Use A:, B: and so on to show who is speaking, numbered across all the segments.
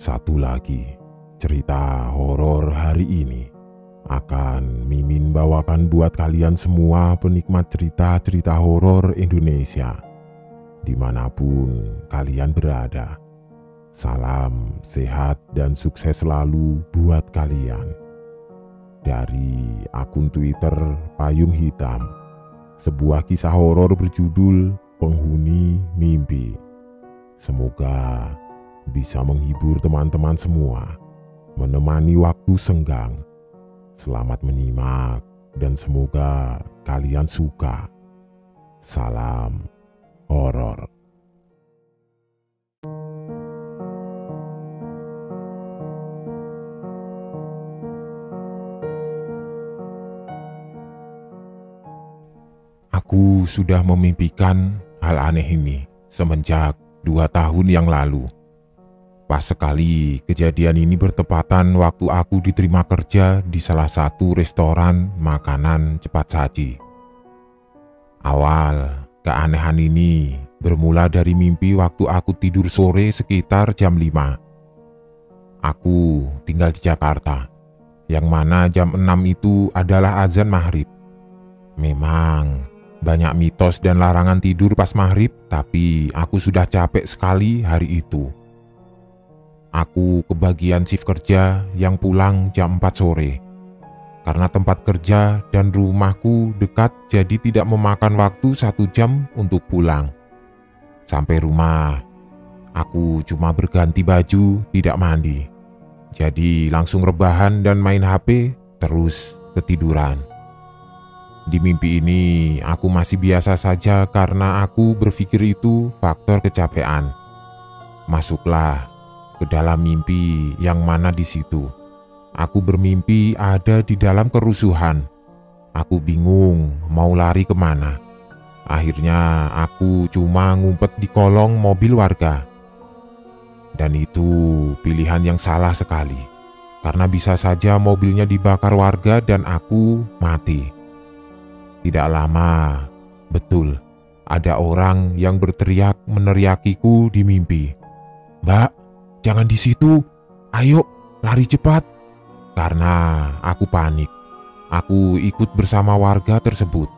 A: Satu lagi, cerita horor hari ini akan Mimin bawakan buat kalian semua penikmat cerita-cerita horor Indonesia, dimanapun kalian berada. Salam sehat dan sukses selalu buat kalian. Dari akun Twitter Payung Hitam, sebuah kisah horor berjudul Penghuni Mimpi. Semoga bisa menghibur teman-teman semua, menemani waktu senggang. Selamat menyimak dan semoga kalian suka. Salam horor. Aku sudah memimpikan hal aneh ini semenjak 2 tahun yang lalu. Pas sekali kejadian ini bertepatan waktu aku diterima kerja di salah satu restoran makanan cepat saji. Awal keanehan ini bermula dari mimpi waktu aku tidur sore sekitar jam 5. Aku tinggal di Jakarta, yang mana jam 6 itu adalah azan maghrib. Memang banyak mitos dan larangan tidur pas maghrib, tapi aku sudah capek sekali hari itu. Aku kebagian shift kerja yang pulang jam 4 sore. Karena tempat kerja dan rumahku dekat, jadi tidak memakan waktu 1 jam untuk pulang. Sampai rumah, aku cuma berganti baju, tidak mandi. Jadi langsung rebahan dan main HP, terus ketiduran. Di mimpi ini aku masih biasa saja karena aku berpikir itu faktor kecapean. Masuklah ke dalam mimpi yang mana di situ aku bermimpi ada di dalam kerusuhan. Aku bingung mau lari kemana. Akhirnya aku cuma ngumpet di kolong mobil warga. Dan itu pilihan yang salah sekali, karena bisa saja mobilnya dibakar warga dan aku mati. Tidak lama, betul, ada orang yang berteriak meneriakiku di mimpi. "Mbak, jangan di situ, ayo lari cepat." Karena aku panik, aku ikut bersama warga tersebut.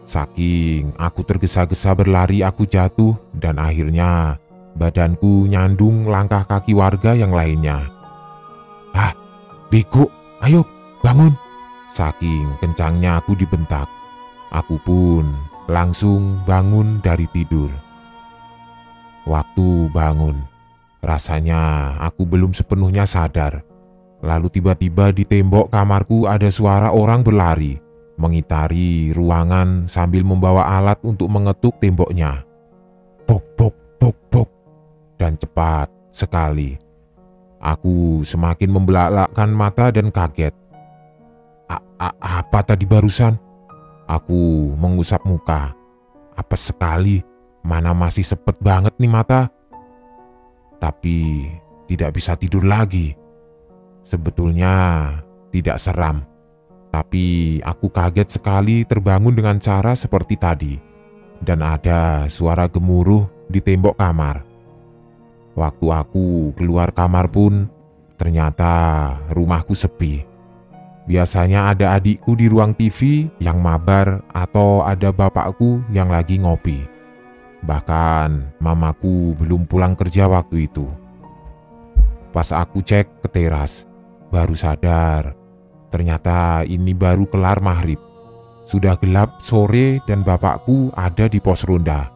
A: Saking aku tergesa-gesa berlari, aku jatuh dan akhirnya badanku nyandung langkah kaki warga yang lainnya. "Ah, bego, ayo bangun!" Saking kencangnya aku dibentak. Aku pun langsung bangun dari tidur. Waktu bangun, rasanya aku belum sepenuhnya sadar. Lalu tiba-tiba di tembok kamarku ada suara orang berlari, mengitari ruangan sambil membawa alat untuk mengetuk temboknya. Pok, pok, pok, pok. Dan cepat sekali. Aku semakin membelalakan mata dan kaget. Apa tadi barusan? Aku mengusap muka. Apes sekali, mana masih sepet banget nih mata. Tapi tidak bisa tidur lagi. Sebetulnya tidak seram, tapi aku kaget sekali terbangun dengan cara seperti tadi. Dan ada suara gemuruh di tembok kamar. Waktu aku keluar kamar pun, ternyata rumahku sepi. Biasanya ada adikku di ruang TV yang mabar atau ada bapakku yang lagi ngopi. Bahkan mamaku belum pulang kerja waktu itu. Pas aku cek ke teras, baru sadar ternyata ini baru kelar maghrib. Sudah gelap sore dan bapakku ada di pos ronda.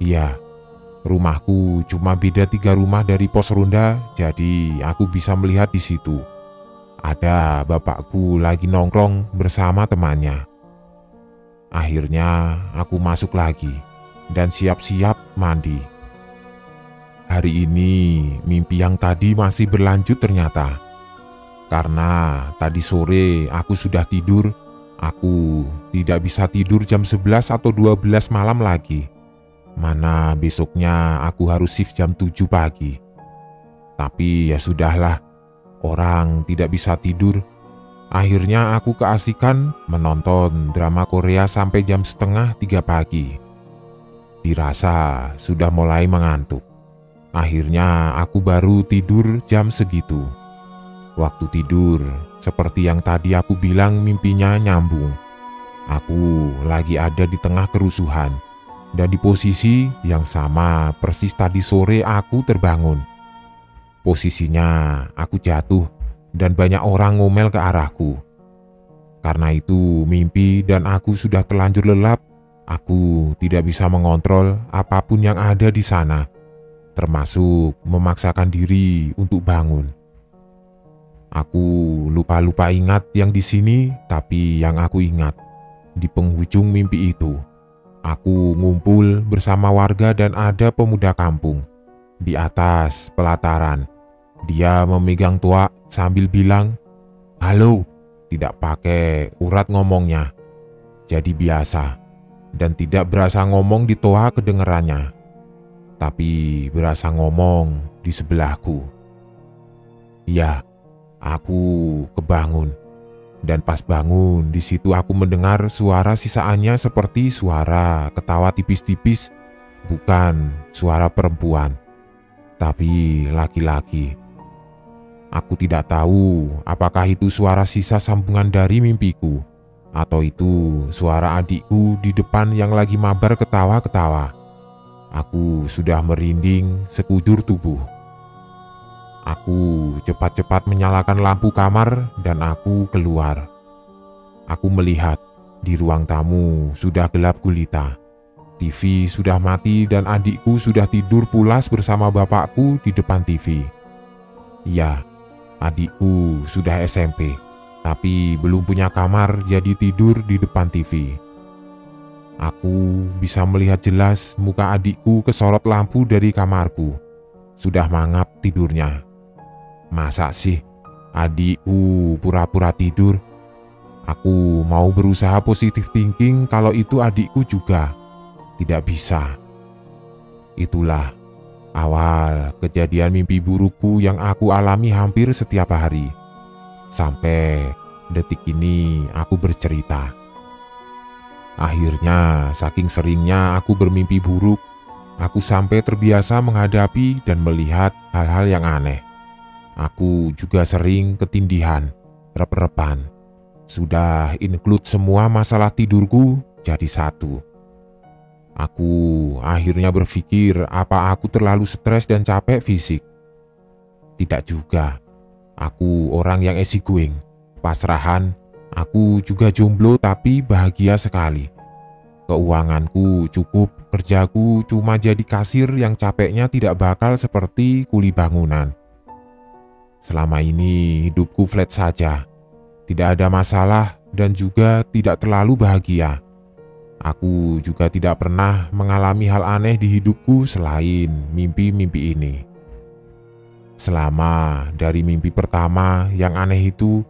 A: Iya, rumahku cuma beda 3 rumah dari pos ronda, jadi aku bisa melihat di situ. Ada bapakku lagi nongkrong bersama temannya. Akhirnya aku masuk lagi dan siap-siap mandi. Hari ini mimpi yang tadi masih berlanjut ternyata. Karena tadi sore aku sudah tidur, aku tidak bisa tidur jam 11 atau 12 malam lagi. Mana besoknya aku harus shift jam 7 pagi. Tapi ya sudahlah. Orang tidak bisa tidur. Akhirnya aku keasikan menonton drama Korea sampai jam 2:30 pagi. Dirasa sudah mulai mengantuk. Akhirnya aku baru tidur jam segitu. Waktu tidur, seperti yang tadi aku bilang, mimpinya nyambung. Aku lagi ada di tengah kerusuhan, dan di posisi yang sama persis tadi sore aku terbangun. Posisinya aku jatuh dan banyak orang ngomel ke arahku. Karena itu mimpi dan aku sudah terlanjur lelap, aku tidak bisa mengontrol apapun yang ada di sana, termasuk memaksakan diri untuk bangun. Aku lupa-lupa ingat yang di sini, tapi yang aku ingat, di penghujung mimpi itu, aku ngumpul bersama warga dan ada pemuda kampung. Di atas pelataran, dia memegang toa sambil bilang, "Halo," tidak pakai urat ngomongnya. Jadi biasa, dan tidak berasa ngomong di toa kedengerannya, tapi berasa ngomong di sebelahku. Ya, aku kebangun. Dan pas bangun, di situ aku mendengar suara sisaannya seperti suara ketawa tipis-tipis, bukan suara perempuan, tapi laki-laki. Aku tidak tahu apakah itu suara sisa sambungan dari mimpiku, atau itu suara adikku di depan yang lagi mabar ketawa-ketawa. Aku sudah merinding sekujur tubuh. Aku cepat-cepat menyalakan lampu kamar dan aku keluar. Aku melihat di ruang tamu sudah gelap gulita. TV sudah mati dan adikku sudah tidur pulas bersama bapakku di depan TV. Ya, adikku sudah SMP, tapi belum punya kamar jadi tidur di depan TV. Aku bisa melihat jelas muka adikku kesorot lampu dari kamarku. Sudah mangap tidurnya. Masa sih adikku pura-pura tidur? Aku mau berusaha positif thinking kalau itu adikku juga. Tidak bisa. Itulah awal kejadian mimpi burukku yang aku alami hampir setiap hari. Sampai detik ini aku bercerita. Akhirnya saking seringnya aku bermimpi buruk, aku sampai terbiasa menghadapi dan melihat hal-hal yang aneh. Aku juga sering ketindihan, rep-repan. Sudah include semua masalah tidurku jadi satu. Aku akhirnya berpikir apa aku terlalu stres dan capek fisik. Tidak juga. Aku orang yang easygoing, pasrahan. Aku juga jomblo tapi bahagia sekali. Keuanganku cukup, kerjaku cuma jadi kasir yang capeknya tidak bakal seperti kuli bangunan. Selama ini hidupku flat saja. Tidak ada masalah dan juga tidak terlalu bahagia. Aku juga tidak pernah mengalami hal aneh di hidupku selain mimpi-mimpi ini. Selama dari mimpi pertama yang aneh itu,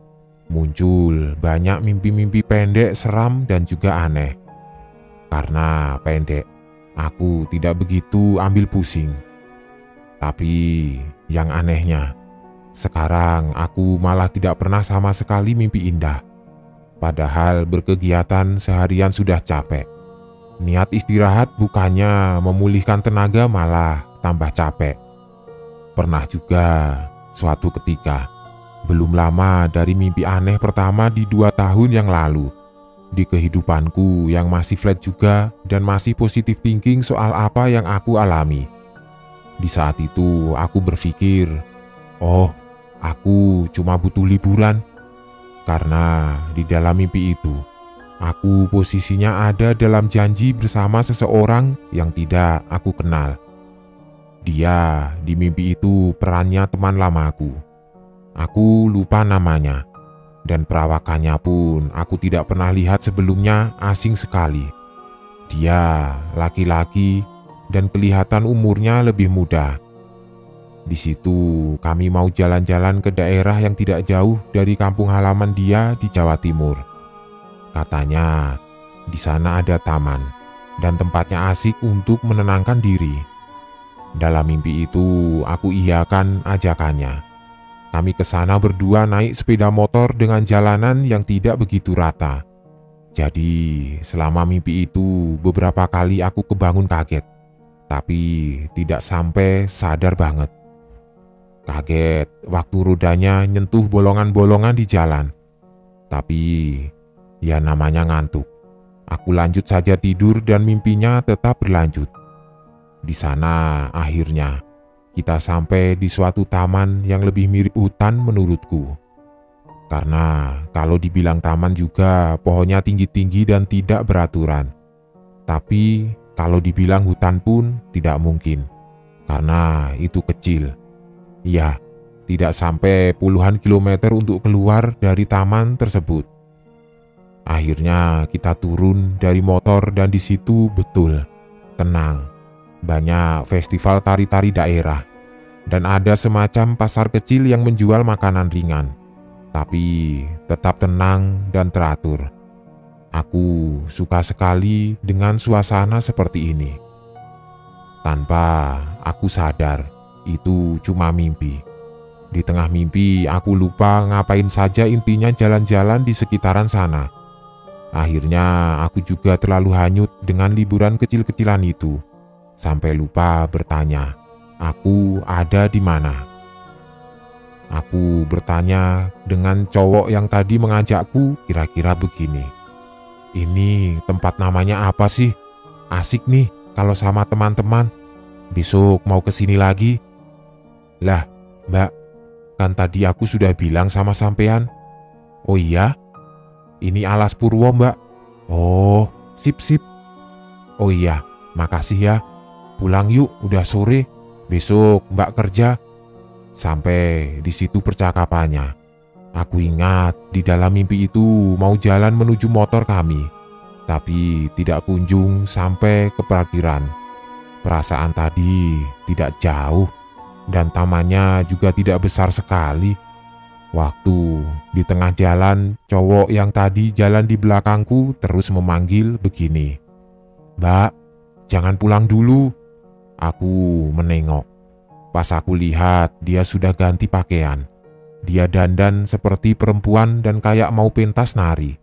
A: muncul banyak mimpi-mimpi pendek, seram dan juga aneh. Karena pendek, aku tidak begitu ambil pusing. Tapi yang anehnya, sekarang aku malah tidak pernah sama sekali mimpi indah. Padahal berkegiatan seharian sudah capek. Niat istirahat bukannya memulihkan tenaga malah tambah capek. Pernah juga suatu ketika, belum lama dari mimpi aneh pertama di 2 tahun yang lalu, di kehidupanku yang masih flat juga dan masih positive thinking soal apa yang aku alami. Di saat itu aku berpikir, oh, aku cuma butuh liburan. Karena di dalam mimpi itu, aku posisinya ada dalam janji bersama seseorang yang tidak aku kenal. Dia di mimpi itu perannya teman lamaku. Aku lupa namanya, dan perawakannya pun aku tidak pernah lihat sebelumnya, asing sekali. Dia laki-laki dan kelihatan umurnya lebih muda. Di situ kami mau jalan-jalan ke daerah yang tidak jauh dari kampung halaman dia di Jawa Timur. Katanya di sana ada taman dan tempatnya asik untuk menenangkan diri. Dalam mimpi itu aku iyakan ajakannya. Kami ke sana berdua naik sepeda motor dengan jalanan yang tidak begitu rata. Jadi selama mimpi itu beberapa kali aku kebangun kaget. tapi tidak sampai sadar banget. Kaget waktu rodanya nyentuh bolongan-bolongan di jalan. Tapi ya namanya ngantuk. Aku lanjut saja tidur dan mimpinya tetap berlanjut. Di sana akhirnya kita sampai di suatu taman yang lebih mirip hutan menurutku. Karena kalau dibilang taman juga pohonnya tinggi-tinggi dan tidak beraturan. Tapi kalau dibilang hutan pun tidak mungkin, karena itu kecil. Ya, tidak sampai puluhan kilometer untuk keluar dari taman tersebut. Akhirnya kita turun dari motor dan di situ betul tenang. Banyak festival tari-tari daerah dan ada semacam pasar kecil yang menjual makanan ringan, tapi tetap tenang dan teratur. Aku suka sekali dengan suasana seperti ini. Tanpa aku sadar, itu cuma mimpi. Di tengah mimpi, aku lupa ngapain saja, intinya jalan-jalan di sekitaran sana. Akhirnya aku juga terlalu hanyut dengan liburan kecil-kecilan itu, sampai lupa bertanya, aku ada di mana? Aku bertanya dengan cowok yang tadi mengajakku kira-kira begini. Ini tempat namanya apa sih? Asik nih kalau sama teman-teman. Besok mau kesini lagi. Lah, Mbak, kan tadi aku sudah bilang sama sampean. Oh iya? Ini Alas Purwo, Mbak. Oh, sip. Oh iya, makasih ya. Pulang yuk, udah sore. Besok Mbak kerja. Sampai di situ percakapannya. Aku ingat di dalam mimpi itu mau jalan menuju motor kami, tapi tidak kunjung sampai ke parkiran. Perasaan tadi tidak jauh dan tamannya juga tidak besar sekali. Waktu di tengah jalan, cowok yang tadi jalan di belakangku terus memanggil begini, "Mbak, jangan pulang dulu." Aku menengok. Pas aku lihat dia sudah ganti pakaian. Dia dandan seperti perempuan dan kayak mau pentas nari.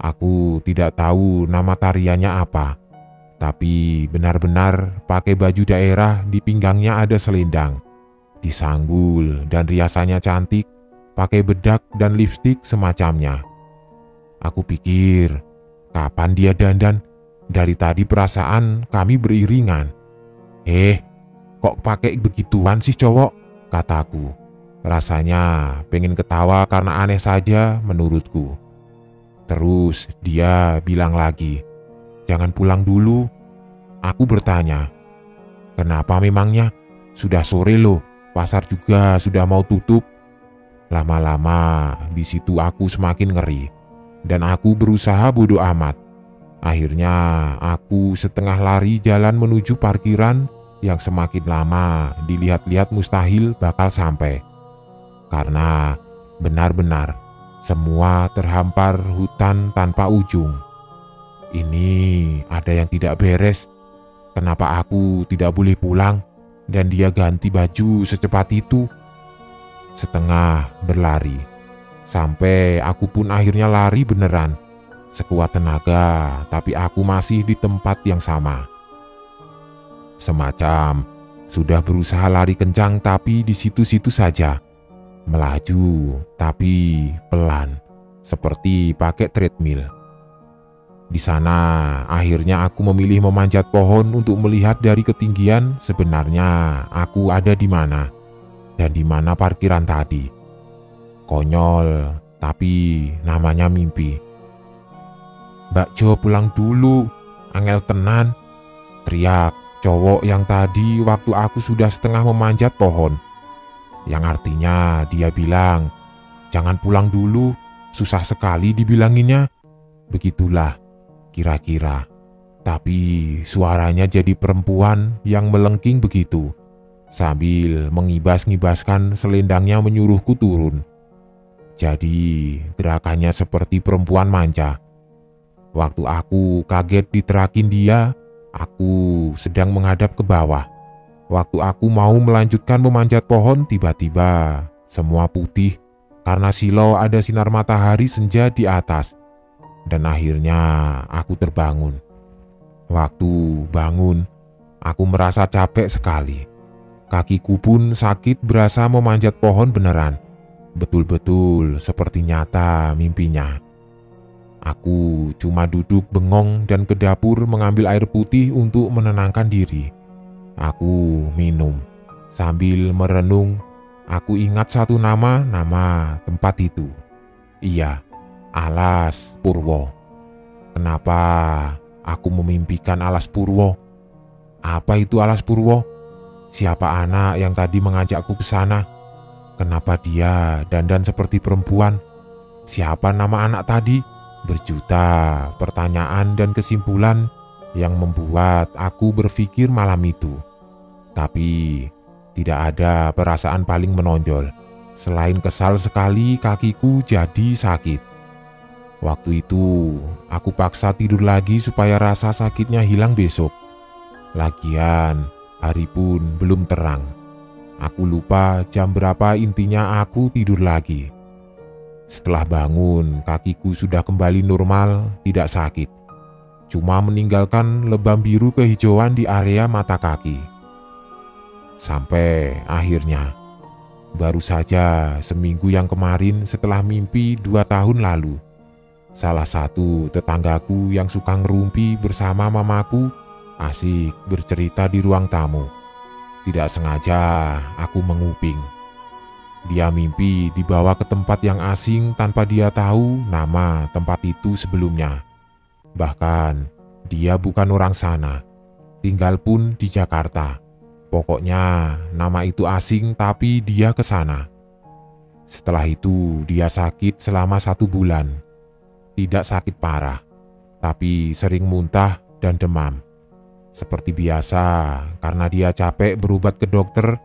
A: Aku tidak tahu nama tariannya apa, tapi benar-benar pakai baju daerah, di pinggangnya ada selendang, disanggul dan riasannya cantik, pakai bedak dan lipstik semacamnya. Aku pikir, kapan dia dandan? Dari tadi perasaan kami beriringan. Kok pakai begituan sih cowok? Kataku. Rasanya pengen ketawa karena aneh saja menurutku. Terus dia bilang lagi, "Jangan pulang dulu." Aku bertanya, "Kenapa memangnya? Sudah sore loh, pasar juga sudah mau tutup." Lama-lama di situ aku semakin ngeri dan aku berusaha bodoh amat. Akhirnya aku setengah lari jalan menuju parkiran yang semakin lama dilihat-lihat mustahil bakal sampai. Karena benar-benar semua terhampar hutan tanpa ujung. Ini ada yang tidak beres. Kenapa aku tidak boleh pulang dan dia ganti baju secepat itu? Setengah berlari, sampai aku pun akhirnya lari beneran. Sekuat tenaga, tapi aku masih di tempat yang sama. Semacam sudah berusaha lari kencang tapi di situ-situ saja. Melaju tapi pelan, seperti pakai treadmill. Di sana akhirnya aku memilih memanjat pohon untuk melihat dari ketinggian sebenarnya aku ada di mana dan di mana parkiran tadi. Konyol, tapi namanya mimpi. "Mbak Jo, pulang dulu, angel tenan," teriak cowok yang tadi waktu aku sudah setengah memanjat pohon. Yang artinya dia bilang, "Jangan pulang dulu, susah sekali dibilanginnya." Begitulah kira-kira. Tapi suaranya jadi perempuan yang melengking begitu, sambil mengibas-ngibaskan selendangnya menyuruhku turun. Jadi gerakannya seperti perempuan manja. Waktu aku kaget diterakin dia, aku sedang menghadap ke bawah. Waktu aku mau melanjutkan memanjat pohon, tiba-tiba semua putih karena silau ada sinar matahari senja di atas. Dan akhirnya aku terbangun. Waktu bangun, Aku merasa capek sekali. Kakiku pun sakit berasa memanjat pohon beneran. Betul-betul seperti nyata mimpinya. Aku cuma duduk bengong dan ke dapur mengambil air putih untuk menenangkan diri. Aku minum. Sambil merenung, aku ingat satu nama tempat itu. Iya, Alas Purwo. Kenapa aku memimpikan Alas Purwo? Apa itu Alas Purwo? Siapa anak yang tadi mengajakku ke sana? Kenapa dia dandan seperti perempuan? Siapa nama anak tadi? Berjuta pertanyaan dan kesimpulan yang membuat aku berpikir malam itu. Tapi tidak ada perasaan paling menonjol. Selain kesal sekali, kakiku jadi sakit. Waktu itu aku paksa tidur lagi supaya rasa sakitnya hilang besok. Lagian hari pun belum terang. Aku lupa jam berapa, intinya aku tidur lagi. Setelah bangun, kakiku sudah kembali normal, tidak sakit. Cuma meninggalkan lebam biru kehijauan di area mata kaki. Sampai akhirnya, baru saja seminggu yang kemarin setelah mimpi 2 tahun lalu, salah satu tetanggaku yang suka ngerumpi bersama mamaku asik bercerita di ruang tamu. Tidak sengaja aku menguping. Dia mimpi dibawa ke tempat yang asing tanpa dia tahu nama tempat itu sebelumnya. Bahkan dia bukan orang sana, tinggal pun di Jakarta. Pokoknya nama itu asing tapi dia ke sana. Setelah itu dia sakit selama 1 bulan. Tidak sakit parah, tapi sering muntah dan demam. Seperti biasa, karena dia capek berobat ke dokter,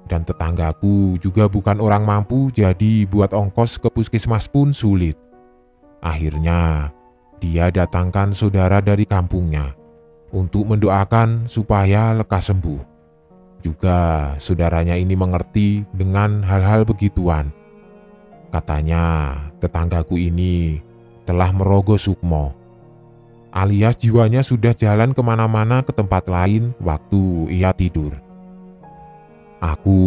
A: dan tetanggaku juga bukan orang mampu, jadi buat ongkos ke puskesmas pun sulit. Akhirnya, dia datangkan saudara dari kampungnya untuk mendoakan supaya lekas sembuh. Juga saudaranya ini mengerti dengan hal-hal begituan. Katanya tetanggaku ini telah merogoh sukmo, alias jiwanya sudah jalan kemana-mana ke tempat lain waktu ia tidur. Aku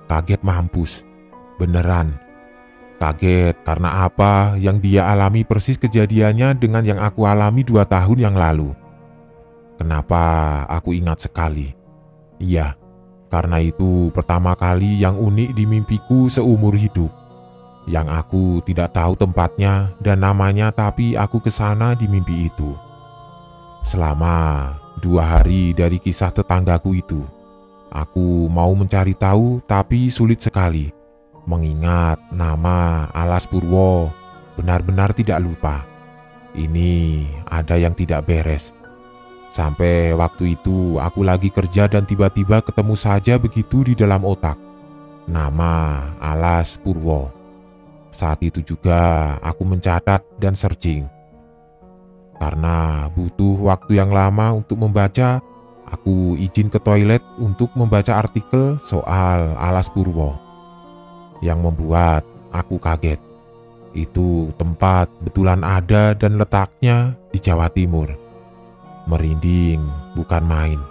A: kaget mampus, beneran. Kaget karena apa yang dia alami persis kejadiannya dengan yang aku alami 2 tahun yang lalu. Kenapa aku ingat sekali? Iya, karena itu pertama kali yang unik di mimpiku seumur hidup. Yang aku tidak tahu tempatnya dan namanya, tapi aku ke sana di mimpi itu. Selama 2 hari dari kisah tetanggaku itu, aku mau mencari tahu tapi sulit sekali. Mengingat nama Alas Purwo, benar-benar tidak lupa. Ini ada yang tidak beres. Sampai waktu itu aku lagi kerja dan tiba-tiba ketemu saja begitu di dalam otak. Nama Alas Purwo. Saat itu juga aku mencatat dan searching. Karena butuh waktu yang lama untuk membaca, aku izin ke toilet untuk membaca artikel soal Alas Purwo. Yang membuat aku kaget, itu tempat betulan ada dan letaknya di Jawa Timur. Merinding bukan main.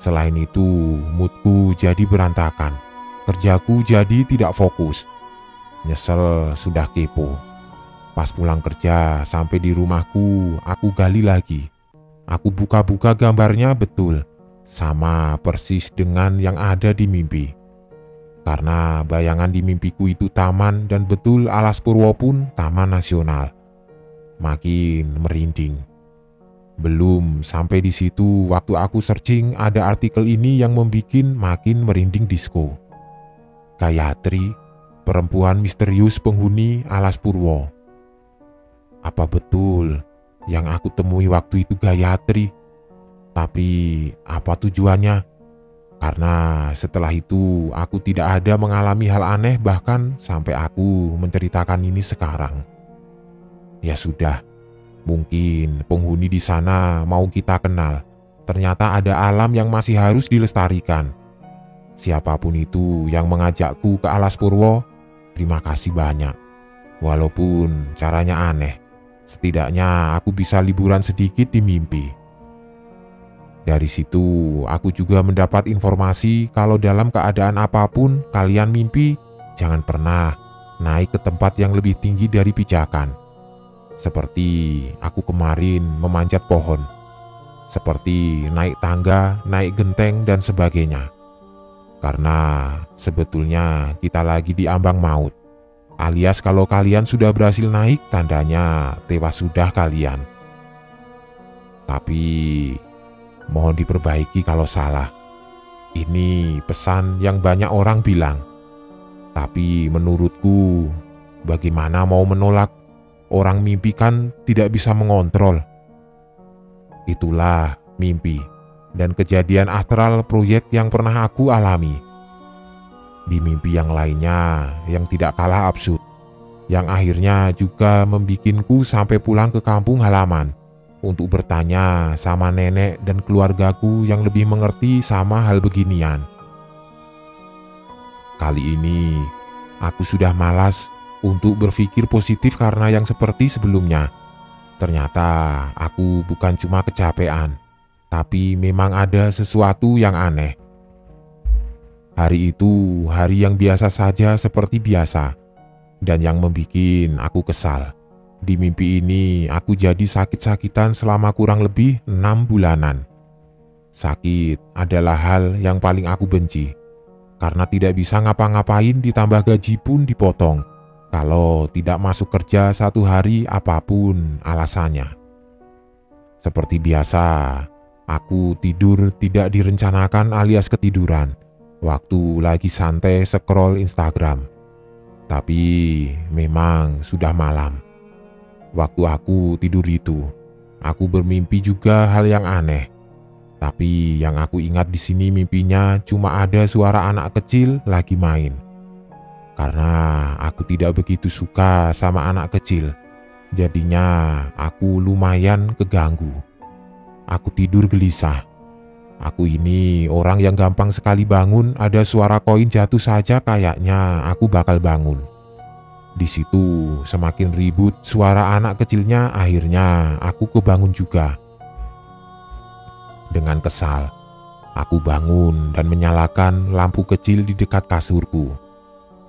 A: Selain itu, moodku jadi berantakan. Kerjaku jadi tidak fokus. Nyesel sudah kepo. Pas pulang kerja sampai di rumahku, aku gali lagi. Aku buka-buka gambarnya, betul sama persis dengan yang ada di mimpi. Karena bayangan di mimpiku itu taman, dan betul Alas Purwo pun taman nasional. Makin merinding. Belum sampai di situ, waktu aku searching ada artikel ini yang membuat makin merinding disco. Gayatri, perempuan misterius penghuni Alas Purwo. Apa betul yang aku temui waktu itu Gayatri? Tapi apa tujuannya? Karena setelah itu aku tidak ada mengalami hal aneh, bahkan sampai aku menceritakan ini sekarang. Ya sudah, mungkin penghuni di sana mau kita kenal. Ternyata ada alam yang masih harus dilestarikan. Siapapun itu yang mengajakku ke Alas Purwo, terima kasih banyak. Walaupun caranya aneh, setidaknya aku bisa liburan sedikit di mimpi. Dari situ aku juga mendapat informasi kalau dalam keadaan apapun kalian mimpi, jangan pernah naik ke tempat yang lebih tinggi dari pijakan. Seperti aku kemarin memanjat pohon, seperti naik tangga, naik genteng dan sebagainya. Karena sebetulnya kita lagi di ambang maut, alias kalau kalian sudah berhasil naik, tandanya tewas sudah kalian. Tapi mohon diperbaiki kalau salah. Ini pesan yang banyak orang bilang. Tapi menurutku, bagaimana mau menolak? Orang mimpi kan tidak bisa mengontrol. Itulah mimpi dan kejadian astral proyek yang pernah aku alami. Di mimpi yang lainnya yang tidak kalah absurd, yang akhirnya juga membikinku sampai pulang ke kampung halaman untuk bertanya sama nenek dan keluargaku yang lebih mengerti sama hal beginian. Kali ini aku sudah malas untuk berpikir positif karena yang seperti sebelumnya. Ternyata aku bukan cuma kecapean, tapi memang ada sesuatu yang aneh. Hari itu hari yang biasa saja seperti biasa, dan yang membuat aku kesal. Di mimpi ini aku jadi sakit-sakitan selama kurang lebih 6 bulanan. Sakit adalah hal yang paling aku benci, karena tidak bisa ngapa-ngapain ditambah gaji pun dipotong. Kalau tidak masuk kerja 1 hari apapun alasannya. Seperti biasa, aku tidur tidak direncanakan alias ketiduran waktu lagi santai scroll Instagram. Tapi memang sudah malam. Waktu aku tidur itu, aku bermimpi juga hal yang aneh. Tapi yang aku ingat di sini mimpinya cuma ada suara anak kecil lagi main. Karena aku tidak begitu suka sama anak kecil, jadinya aku lumayan keganggu. Aku tidur gelisah. Aku ini orang yang gampang sekali bangun, ada suara koin jatuh saja kayaknya aku bakal bangun. Di situ semakin ribut suara anak kecilnya, akhirnya aku kebangun juga. Dengan kesal, aku bangun dan menyalakan lampu kecil di dekat kasurku.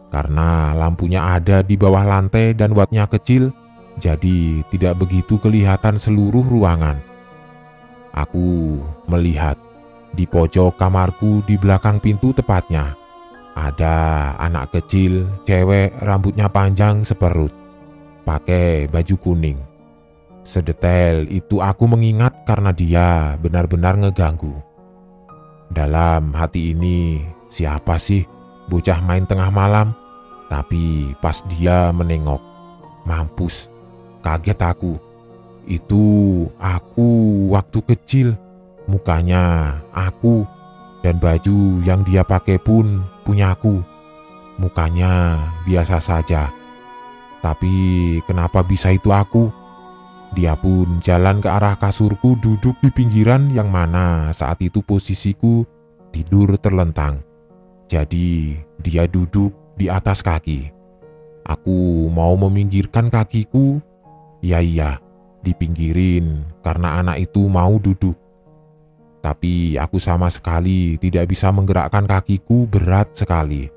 A: Karena lampunya ada di bawah lantai dan wattnya kecil, jadi tidak begitu kelihatan seluruh ruangan. Aku melihat di pojok kamarku di belakang pintu tepatnya, ada anak kecil, cewek, rambutnya panjang seperut, pakai baju kuning. Sedetail itu aku mengingat karena dia benar-benar ngeganggu. Dalam hati ini, siapa sih bocah main tengah malam? Tapi pas dia menengok, mampus, kaget aku. Itu aku waktu kecil, mukanya aku. Dan baju yang dia pakai pun punyaku. Mukanya biasa saja. Tapi kenapa bisa itu aku? Dia pun jalan ke arah kasurku, duduk di pinggiran yang mana saat itu posisiku tidur terlentang. Jadi dia duduk di atas kaki. Aku mau meminggirkan kakiku. Iya, dipinggirin karena anak itu mau duduk. Tapi aku sama sekali tidak bisa menggerakkan kakiku, berat sekali.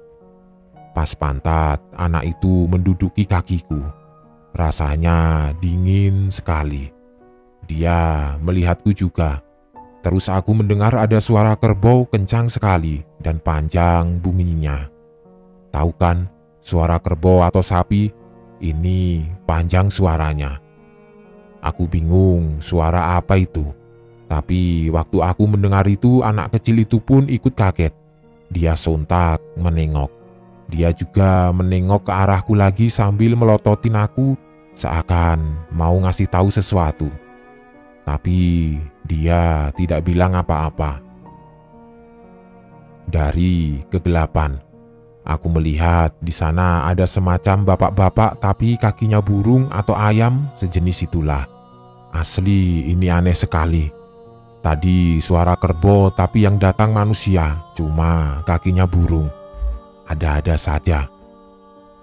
A: Pas pantat anak itu menduduki kakiku, rasanya dingin sekali. Dia melihatku juga. Terus aku mendengar ada suara kerbau kencang sekali dan panjang bunyinya. Tahu kan, suara kerbau atau sapi? Ini panjang suaranya. Aku bingung suara apa itu. Tapi waktu aku mendengar itu, anak kecil itu pun ikut kaget. Dia sontak menengok. Dia juga menengok ke arahku lagi sambil melototin aku seakan mau ngasih tahu sesuatu. Tapi dia tidak bilang apa-apa. Dari kegelapan, aku melihat di sana ada semacam bapak-bapak tapi kakinya burung atau ayam, sejenis itulah. Asli ini aneh sekali. Tadi suara kerbau tapi yang datang manusia, cuma kakinya burung. Ada-ada saja.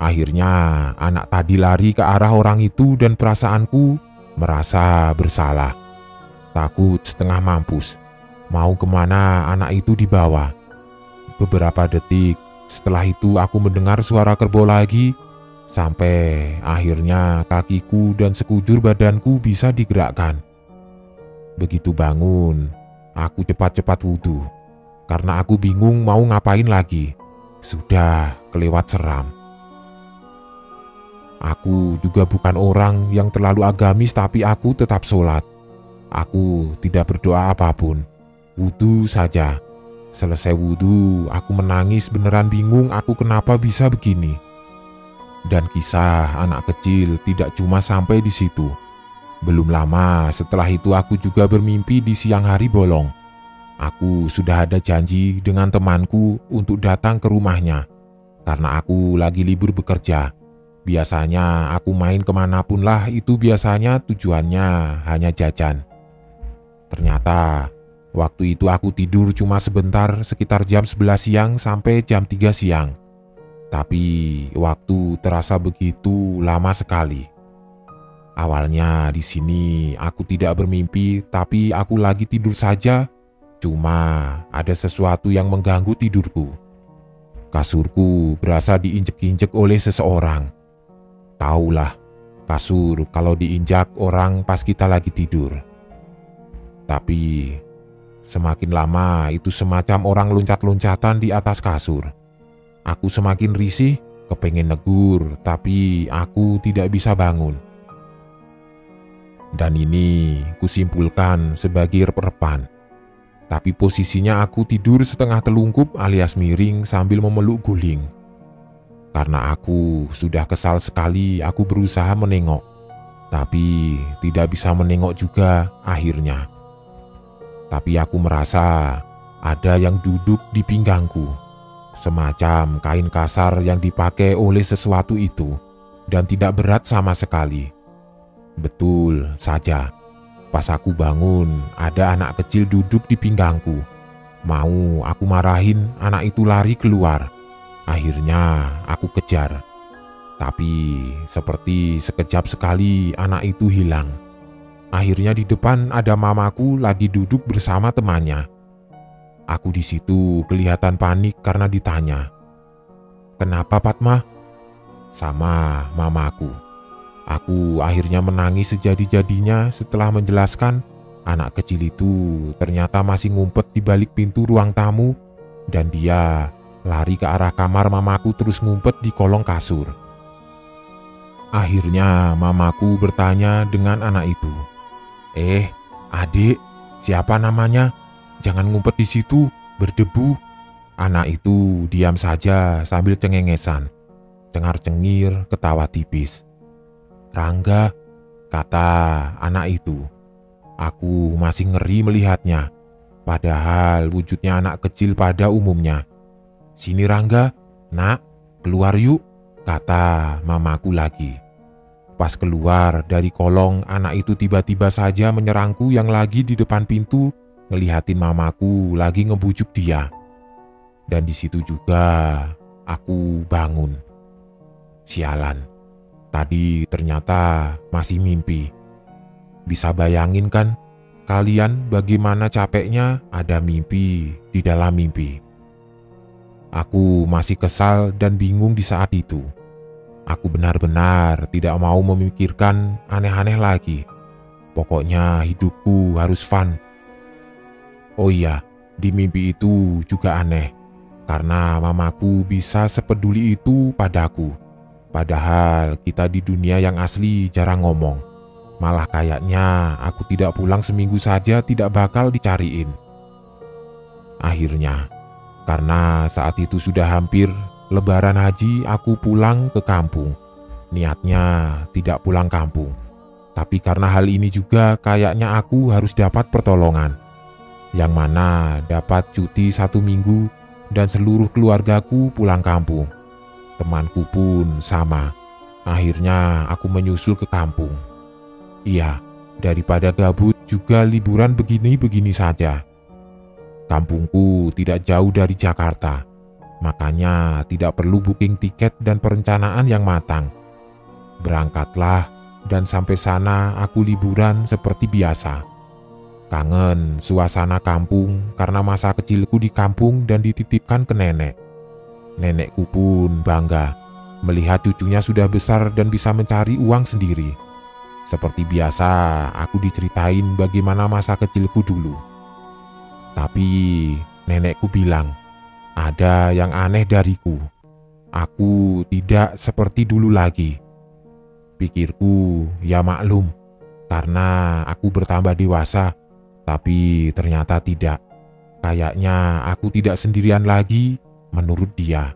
A: Akhirnya anak tadi lari ke arah orang itu dan perasaanku merasa bersalah. Takut setengah mampus. Mau kemana anak itu dibawa? Beberapa detik setelah itu aku mendengar suara kerbau lagi, sampai akhirnya kakiku dan sekujur badanku bisa digerakkan. Begitu bangun, aku cepat-cepat wudhu, karena aku bingung mau ngapain lagi. Sudah kelewat seram. Aku juga bukan orang yang terlalu agamis, tapi aku tetap sholat. Aku tidak berdoa apapun, wudhu saja. Selesai wudhu, aku menangis beneran bingung aku kenapa bisa begini. Dan kisah anak kecil tidak cuma sampai di situ. Belum lama setelah itu aku juga bermimpi di siang hari bolong. Aku sudah ada janji dengan temanku untuk datang ke rumahnya, karena aku lagi libur bekerja. Biasanya aku main kemanapun lah, itu biasanya tujuannya hanya jajan. Ternyata waktu itu aku tidur cuma sebentar, sekitar jam 11 siang sampai jam 3 siang. Tapi waktu terasa begitu lama sekali. Awalnya di sini aku tidak bermimpi, tapi aku lagi tidur saja. Cuma ada sesuatu yang mengganggu tidurku. Kasurku berasa diinjek-injek oleh seseorang. Taulah, kasur kalau diinjak orang pas kita lagi tidur. Tapi semakin lama itu semacam orang loncat-loncatan di atas kasur. Aku semakin risih, kepengen negur, tapi aku tidak bisa bangun. Dan ini kusimpulkan sebagai rep-repan. Tapi posisinya aku tidur setengah telungkup alias miring sambil memeluk guling. Karena aku sudah kesal sekali, aku berusaha menengok. Tapi tidak bisa menengok juga akhirnya. Tapi aku merasa ada yang duduk di pinggangku. Semacam kain kasar yang dipakai oleh sesuatu itu. Dan tidak berat sama sekali. Betul saja. Pas aku bangun, ada anak kecil duduk di pinggangku. Mau aku marahin, anak itu lari keluar. Akhirnya aku kejar. Tapi seperti sekejap sekali anak itu hilang. Akhirnya di depan ada mamaku lagi duduk bersama temannya. Aku di situ kelihatan panik karena ditanya, "Kenapa, Fatma?" Sama mamaku. Aku akhirnya menangis sejadi-jadinya setelah menjelaskan anak kecil itu ternyata masih ngumpet di balik pintu ruang tamu dan dia lari ke arah kamar mamaku terus ngumpet di kolong kasur. Akhirnya mamaku bertanya dengan anak itu, Adik, siapa namanya? Jangan ngumpet di situ, berdebu." Anak itu diam saja sambil cengengesan, cengar-cengir ketawa tipis. "Rangga," kata anak itu. Aku masih ngeri melihatnya, padahal wujudnya anak kecil pada umumnya. "Sini Rangga, nak, keluar yuk," kata mamaku lagi. Pas keluar dari kolong, anak itu tiba-tiba saja menyerangku yang lagi di depan pintu, ngelihatin mamaku lagi ngebujuk dia. Dan di situ juga aku bangun. Sialan, tadi ternyata masih mimpi. Bisa bayangin kan kalian bagaimana capeknya ada mimpi di dalam mimpi. Aku masih kesal dan bingung di saat itu. Aku benar-benar tidak mau memikirkan aneh-aneh lagi. Pokoknya hidupku harus fun. Oh iya, di mimpi itu juga aneh. Karena mamaku bisa sepeduli itu padaku. Padahal kita di dunia yang asli jarang ngomong. Malah kayaknya aku tidak pulang seminggu saja tidak bakal dicariin. Akhirnya, karena saat itu sudah hampir Lebaran haji, aku pulang ke kampung. Niatnya tidak pulang kampung. Tapi karena hal ini juga kayaknya aku harus dapat pertolongan. Yang mana dapat cuti 1 minggu dan seluruh keluargaku pulang kampung. Temanku pun sama. Akhirnya aku menyusul ke kampung. Iya, daripada gabut juga liburan begini-begini saja. Kampungku tidak jauh dari Jakarta. Makanya tidak perlu booking tiket dan perencanaan yang matang. Berangkatlah dan sampai sana aku liburan seperti biasa. Kangen suasana kampung karena masa kecilku di kampung dan dititipkan ke nenek. Nenekku pun bangga melihat cucunya sudah besar dan bisa mencari uang sendiri. Seperti biasa, aku diceritain bagaimana masa kecilku dulu. Tapi nenekku bilang, ada yang aneh dariku. Aku tidak seperti dulu lagi. Pikirku, ya maklum, karena aku bertambah dewasa. Tapi ternyata tidak. Kayaknya aku tidak sendirian lagi menurut dia.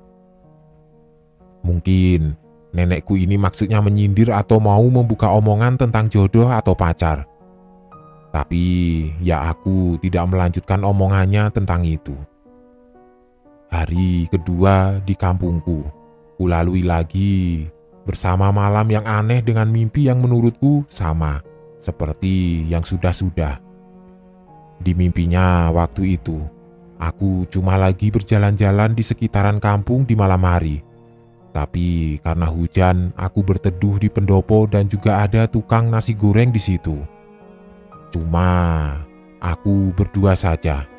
A: Mungkin nenekku ini maksudnya menyindir atau mau membuka omongan tentang jodoh atau pacar. Tapi ya aku tidak melanjutkan omongannya tentang itu. Hari kedua di kampungku, kulalui lagi bersama malam yang aneh dengan mimpi yang menurutku sama seperti yang sudah-sudah. Di mimpinya waktu itu, aku cuma lagi berjalan-jalan di sekitaran kampung di malam hari. Tapi karena hujan, aku berteduh di pendopo dan juga ada tukang nasi goreng di situ. Cuma aku berdua saja.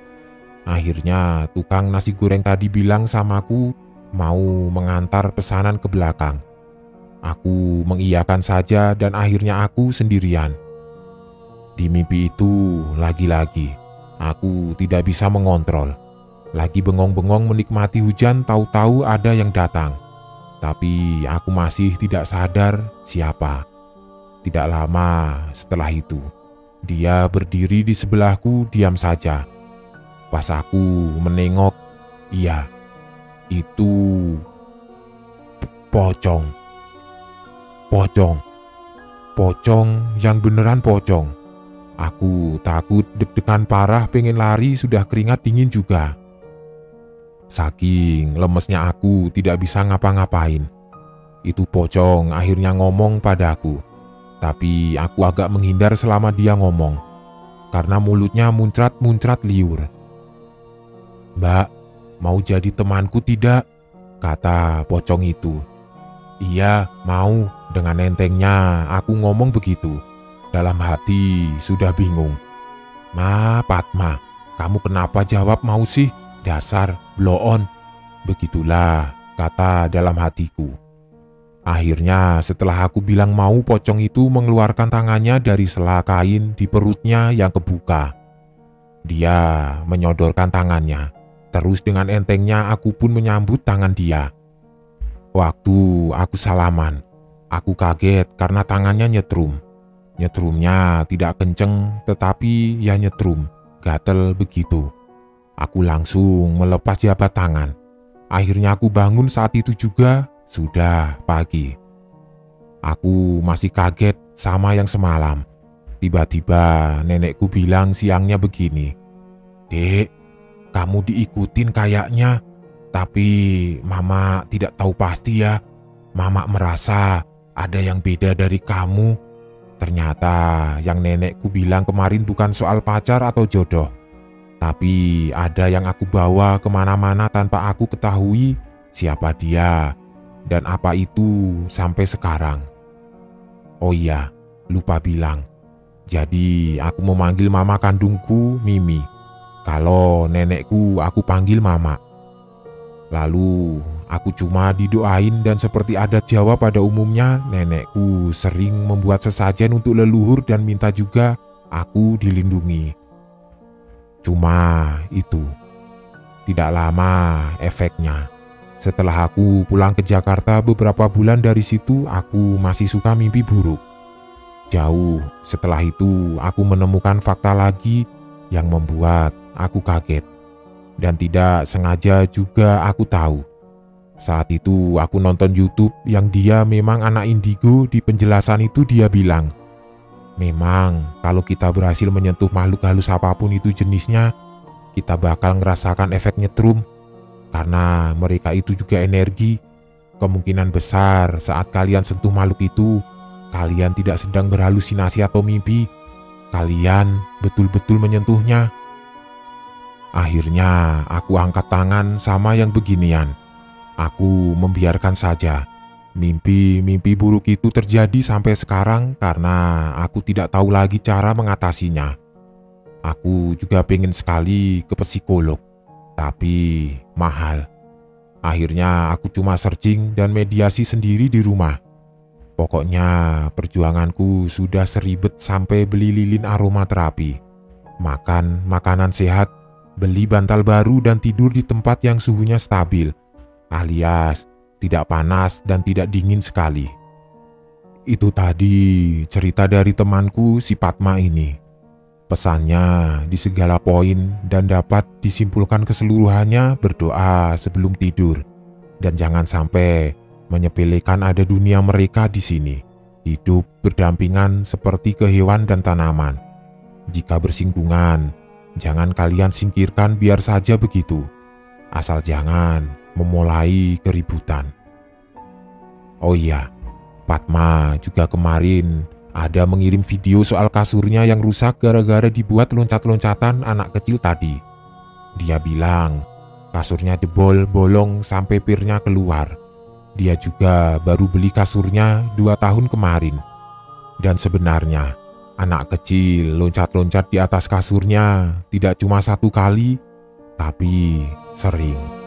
A: Akhirnya tukang nasi goreng tadi bilang samaku mau mengantar pesanan ke belakang. Aku mengiyakan saja dan akhirnya aku sendirian. Di mimpi itu lagi-lagi aku tidak bisa mengontrol. Lagi bengong-bengong menikmati hujan, tahu-tahu ada yang datang. Tapi aku masih tidak sadar siapa. Tidak lama setelah itu, dia berdiri di sebelahku diam saja. Pas aku menengok, iya, itu pocong. Pocong yang beneran pocong. Aku takut deg-degan parah, pengen lari, sudah keringat dingin juga. Saking lemesnya aku tidak bisa ngapa-ngapain. Itu pocong akhirnya ngomong padaku. Tapi aku agak menghindar selama dia ngomong. Karena mulutnya muncrat-muncrat liur. "Mbak, mau jadi temanku tidak?" kata pocong itu. "Iya, mau." Dengan entengnya aku ngomong begitu. Dalam hati sudah bingung. Padma, kamu kenapa jawab mau sih? Dasar blow on." Begitulah kata dalam hatiku. Akhirnya setelah aku bilang mau, pocong itu mengeluarkan tangannya dari sela kain di perutnya yang kebuka. Dia menyodorkan tangannya. Terus dengan entengnya aku pun menyambut tangan dia. Waktu aku salaman, aku kaget karena tangannya nyetrum. Nyetrumnya tidak kenceng, tetapi ya nyetrum, gatel begitu. Aku langsung melepas jabat tangan. Akhirnya aku bangun saat itu juga sudah pagi. Aku masih kaget sama yang semalam. Tiba-tiba nenekku bilang siangnya begini, "Dek, kamu diikutin kayaknya. Tapi Mama tidak tahu pasti ya. Mama merasa ada yang beda dari kamu." Ternyata yang nenekku bilang kemarin bukan soal pacar atau jodoh. Tapi ada yang aku bawa kemana-mana tanpa aku ketahui siapa dia dan apa itu sampai sekarang. Oh iya, lupa bilang. Jadi aku memanggil mama kandungku Mimi. Kalau nenekku aku panggil Mama. Lalu aku cuma didoain dan seperti adat Jawa pada umumnya, nenekku sering membuat sesajen untuk leluhur dan minta juga aku dilindungi. Cuma itu, tidak lama efeknya. Setelah aku pulang ke Jakarta beberapa bulan dari situ, aku masih suka mimpi buruk. Jauh setelah itu aku menemukan fakta lagi yang membuat aku kaget. Dan tidak sengaja juga aku tahu. Saat itu aku nonton YouTube yang dia memang anak indigo. Di penjelasan itu dia bilang, memang kalau kita berhasil menyentuh makhluk halus apapun itu jenisnya, kita bakal ngerasakan efek nyetrum. Karena mereka itu juga energi. Kemungkinan besar saat kalian sentuh makhluk itu, kalian tidak sedang berhalusinasi atau mimpi. Kalian betul-betul menyentuhnya. Akhirnya aku angkat tangan sama yang beginian. Aku membiarkan saja. Mimpi-mimpi buruk itu terjadi sampai sekarang karena aku tidak tahu lagi cara mengatasinya. Aku juga pengen sekali ke psikolog, tapi mahal. Akhirnya aku cuma searching dan mediasi sendiri di rumah. Pokoknya perjuanganku sudah seribet sampai beli lilin aromaterapi, makan makanan sehat, beli bantal baru dan tidur di tempat yang suhunya stabil, alias tidak panas dan tidak dingin sekali. Itu tadi cerita dari temanku si Padma ini. Pesannya di segala poin dan dapat disimpulkan keseluruhannya berdoa sebelum tidur. Dan jangan sampai menyepelekan ada dunia mereka di sini. Hidup berdampingan seperti ke hewan dan tanaman. Jika bersinggungan, jangan kalian singkirkan, biar saja begitu. Asal jangan memulai keributan. Oh iya, Padma juga kemarin ada mengirim video soal kasurnya yang rusak gara-gara dibuat loncat-loncatan anak kecil tadi. Dia bilang kasurnya jebol bolong sampai pirnya keluar. Dia juga baru beli kasurnya 2 tahun kemarin. Dan sebenarnya anak kecil loncat-loncat di atas kasurnya tidak cuma 1 kali, tapi sering.